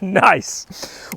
Nice.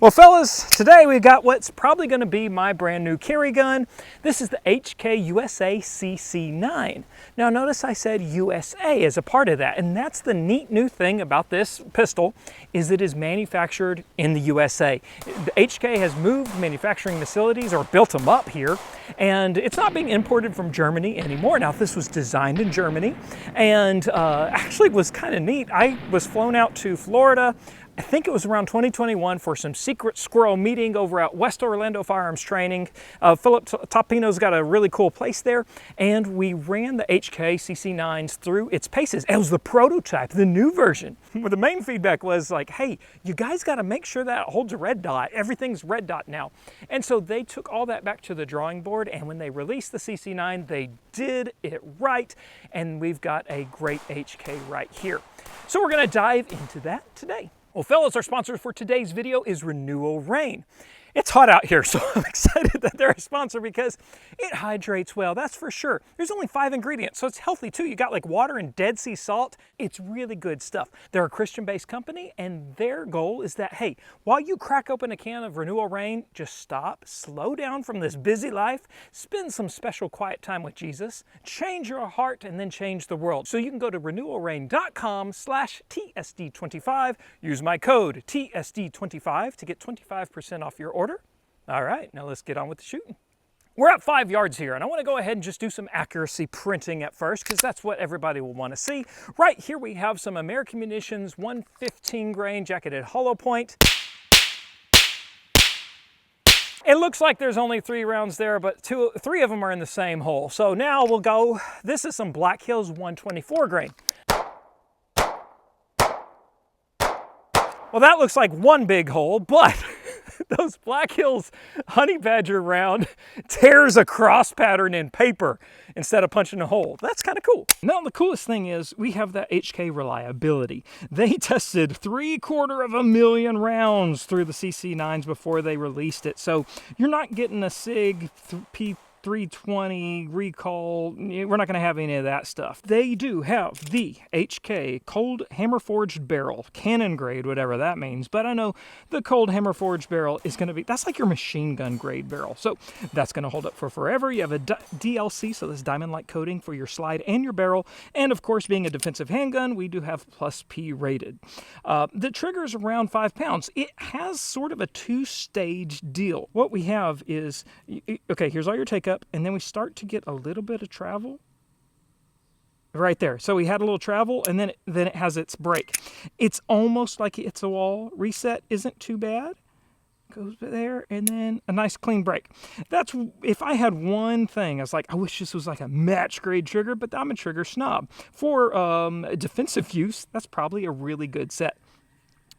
Well, fellas, today we've got what's probably going to be my brand new carry gun. This is the HK USA CC9. Now, notice I said USA as a part of that, and that's the neat new thing about this pistol is it is manufactured in the USA. The HK has moved manufacturing facilities or built them up here, and it's not being imported from Germany anymore. Now, this was designed in Germany, and actually was kind of neat. I was flown out to Florida. I think it was around 2021 for some secret squirrel meeting over at West Orlando Firearms Training. Philip Topino's got a really cool place there, and we ran the HK CC9s through its paces. It was the prototype, the new version. Well, the main feedback was like, hey, you guys got to make sure that it holds a red dot. Everything's red dot now. And so they took all that back to the drawing board, and when they released the CC9, they did it right, and we've got a great HK right here. So we're going to dive into that today. Well, fellas, our sponsor for today's video is Renewal Rain. It's hot out here, so I'm excited that they're a sponsor because it hydrates well, that's for sure. There's only 5 ingredients, so it's healthy too. You got like water and Dead Sea salt. It's really good stuff. They're a Christian-based company, and their goal is that, hey, while you crack open a can of Renewal Rain, just stop, slow down from this busy life, spend some special quiet time with Jesus, change your heart, and then change the world. So you can go to renewalrain.com/TSD25, use my code TSD25 to get 25% off your order. All right, now let's get on with the shooting. We're at 5 yards here, and I want to go ahead and just do some accuracy printing at first because that's what everybody will want to see. Right here we have some American Munitions 115 grain jacketed hollow point. It looks like there's only 3 rounds there, but 3 of them are in the same hole. So now we'll go, this is some Black Hills 124 grain. Well, that looks like one big hole, but those Black Hills Honey Badger round tears a cross pattern in paper instead of punching a hole. That's kind of cool. Now, the coolest thing is we have that HK reliability. They tested 750,000 rounds through the CC9s before they released it. So you're not getting a SIG P320 recall. We're not going to have any of that stuff. They do have the HK cold hammer forged barrel, cannon grade, whatever that means. But I know the cold hammer forged barrel is going to be, that's like your machine gun grade barrel. So that's going to hold up for forever. You have a DLC, so this diamond-like coating for your slide and your barrel. And of course, being a defensive handgun, we do have plus P rated. The trigger is around 5 pounds. It has sort of a 2-stage deal. What we have is, okay, here's all your take up, and then we start to get a little bit of travel right there. So we had a little travel, and then it has its break. It's almost like it's a wall. Reset isn't too bad. Goes there, and then a nice clean break. That's, if I had one thing, I was like, I wish this was like a match grade trigger, but I'm a trigger snob. For defensive use, that's probably a really good set.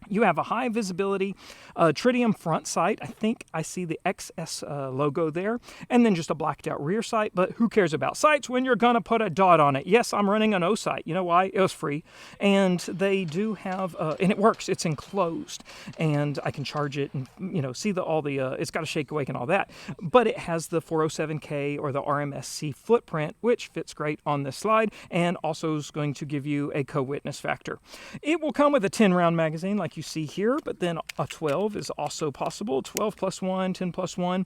You have a high visibility tritium front sight. I think I see the XS logo there. And then just a blacked out rear sight. But who cares about sights when you're going to put a dot on it? Yes, I'm running an O sight. You know why? It was free. And they do have, and it works. It's enclosed. And I can charge it and, you know, see it's got a shake awake and all that. But it has the 407K or the RMSC footprint, which fits great on this slide. And also is going to give you a co-witness factor. It will come with a 10-round magazine like you see here, but then a 12 is also possible. 12 plus 1, 10 plus 1.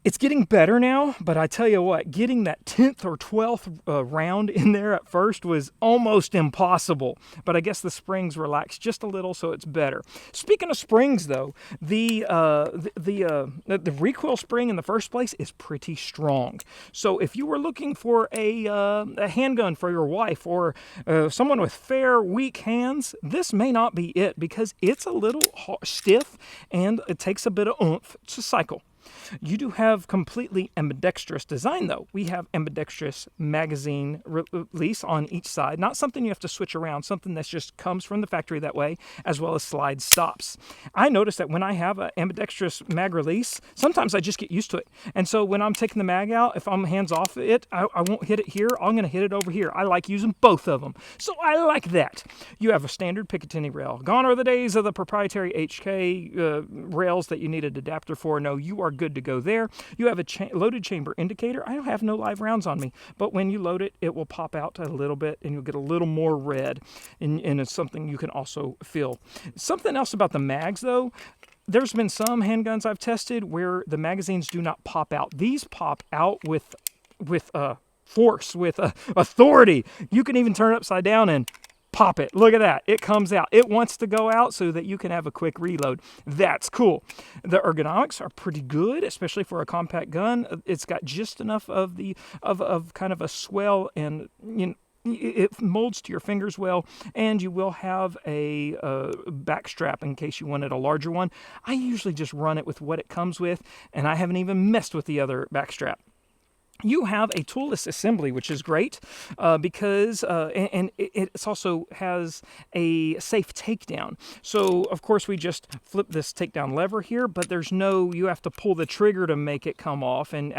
It's getting better now, but I tell you what, getting that 10th or 12th round in there at first was almost impossible. But I guess the springs relaxed just a little, so it's better. Speaking of springs, though, the recoil spring in the first place is pretty strong. So if you were looking for a handgun for your wife or someone with fair, weak hands, this may not be it because it's a little stiff and it takes a bit of oomph to cycle. You do have completely ambidextrous design, though. We have ambidextrous magazine release on each side. Not something you have to switch around, something that just comes from the factory that way, as well as slide stops. I notice that when I have an ambidextrous mag release, sometimes I just get used to it. And so when I'm taking the mag out, if I'm hands off it, I won't hit it here. I'm going to hit it over here. I like using both of them. So I like that. You have a standard Picatinny rail. Gone are the days of the proprietary HK rails that you need an adapter for. No, you are good to go there. You have a loaded chamber indicator. I have no live rounds on me, but when you load it, it will pop out a little bit and you'll get a little more red, and it's something you can also feel. Something else about the mags though, there's been some handguns I've tested where the magazines do not pop out. These pop out with force, with authority. You can even turn it upside down and pop it. Look at that. It comes out. It wants to go out so that you can have a quick reload. That's cool. The ergonomics are pretty good, especially for a compact gun. It's got just enough of the kind of a swell, and it molds to your fingers well, and you will have a back strap in case you wanted a larger one. I usually just run it with what it comes with, and I haven't even messed with the other back strap. You have a toolless assembly, which is great because it also has a safe takedown. So, of course, we just flip this takedown lever here, but there's no, you have to pull the trigger to make it come off, and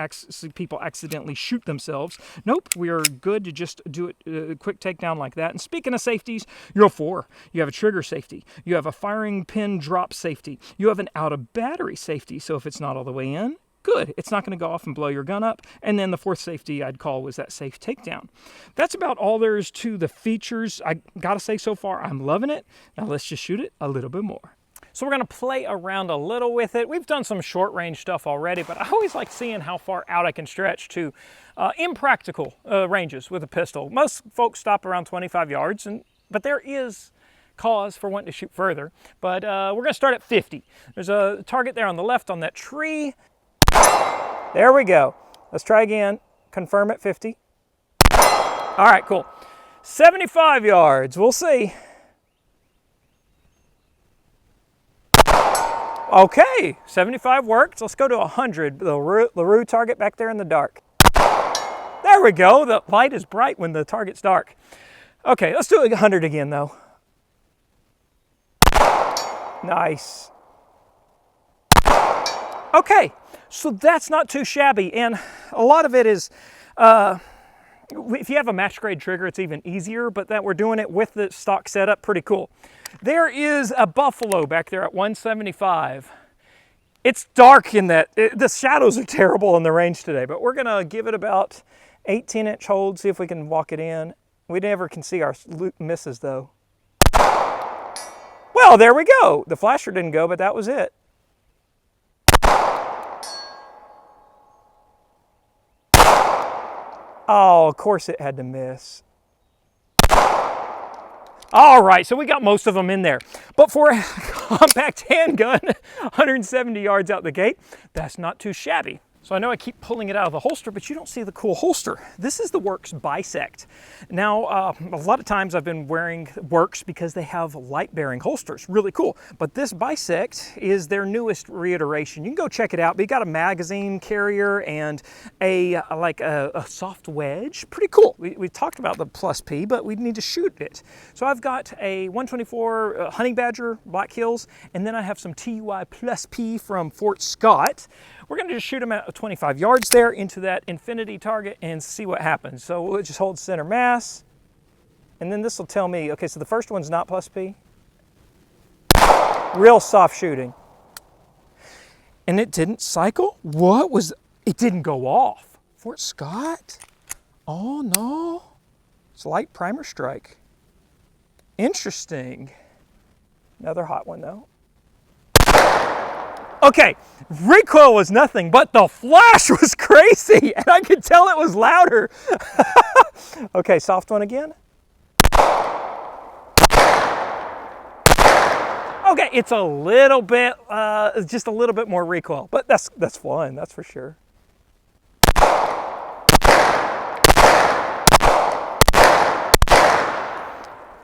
people accidentally shoot themselves. Nope, we are good to just do it, a quick takedown like that. And speaking of safeties, you have 4. You have a trigger safety. You have a firing pin drop safety. You have an out-of-battery safety, so if it's not all the way in, good. It's not going to go off and blow your gun up. And then the 4th safety I'd call was that safe takedown. That's about all there is to the features. I got to say, so far, I'm loving it. Now let's just shoot it a little bit more. So we're going to play around a little with it. We've done some short range stuff already, but I always like seeing how far out I can stretch to impractical ranges with a pistol. Most folks stop around 25 yards, but there is cause for wanting to shoot further. But we're going to start at 50. There's a target there on the left on that tree. There we go. Let's try again. Confirm at 50. All right, cool. 75 yards. We'll see. Okay, 75 worked. Let's go to 100. The LaRue target back there in the dark. There we go. The light is bright when the target's dark. Okay, let's do 100 again, though. Nice. Okay. So that's not too shabby, and a lot of it is, if you have a match grade trigger, it's even easier, but that we're doing it with the stock setup, pretty cool. There is a buffalo back there at 175. It's dark in that, the shadows are terrible in the range today, but we're gonna give it about 18-inch hold, see if we can walk it in. We never can see our misses though. Well, there we go. The flasher didn't go, but that was it. Oh, of course it had to miss. All right, so we got most of them in there. But for a compact handgun, 170 yards out the gate, that's not too shabby. So I know I keep pulling it out of the holster, but you don't see the cool holster. This is the Werkz Bisect. Now, a lot of times I've been wearing Werkz because they have light-bearing holsters, really cool. But this Bisect is their newest reiteration. You can go check it out. But you got a magazine carrier and a soft wedge. Pretty cool. We talked about the Plus P, but we need to shoot it. So I've got a 124 Honey Badger Black Hills, and then I have some TUI Plus P from Fort Scott. We're going to just shoot them at 25 yards there into that infinity target and see what happens. So we'll just hold center mass, and then this will tell me, okay, so the first one's not Plus P. Real soft shooting. And it didn't cycle? What was, it didn't go off. Fort Scott? Oh no. It's light primer strike. Interesting. Another hot one though. Okay, recoil was nothing, but the flash was crazy, and I could tell it was louder. Okay, soft one again. Okay, it's a little bit, just a little bit more recoil, but that's fun, that's for sure.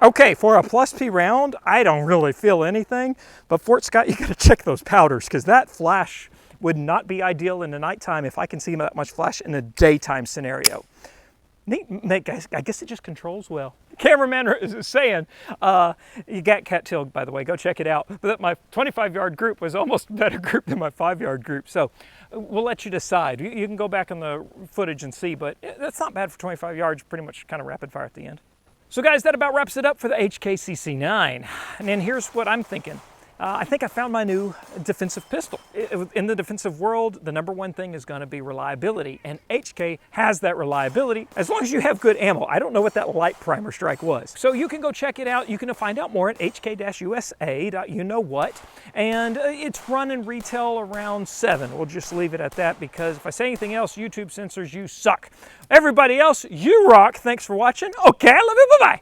Okay, for a Plus P round, I don't really feel anything, but Fort Scott, you gotta check those powders, because that flash would not be ideal in the nighttime if I can see that much flash in a daytime scenario. Neat, guys, I guess it just controls well. The cameraman is saying, you got cattailed, by the way, go check it out. But my 25-yard group was almost a better group than my 5-yard group, so we'll let you decide. You can go back on the footage and see, but that's not bad for 25 yards, pretty much kind of rapid fire at the end. So guys, that about wraps it up for the HK CC9. And then here's what I'm thinking. I think I found my new defensive pistol. In the defensive world, the #1 thing is going to be reliability, and HK has that reliability as long as you have good ammo. I don't know what that light primer strike was. So you can go check it out. You can find out more at hk-usa.you-know-what, and it's running retail around $7. We'll just leave it at that, because if I say anything else, YouTube censors, you suck. Everybody else, you rock. Thanks for watching. Okay, I love you. Bye-bye.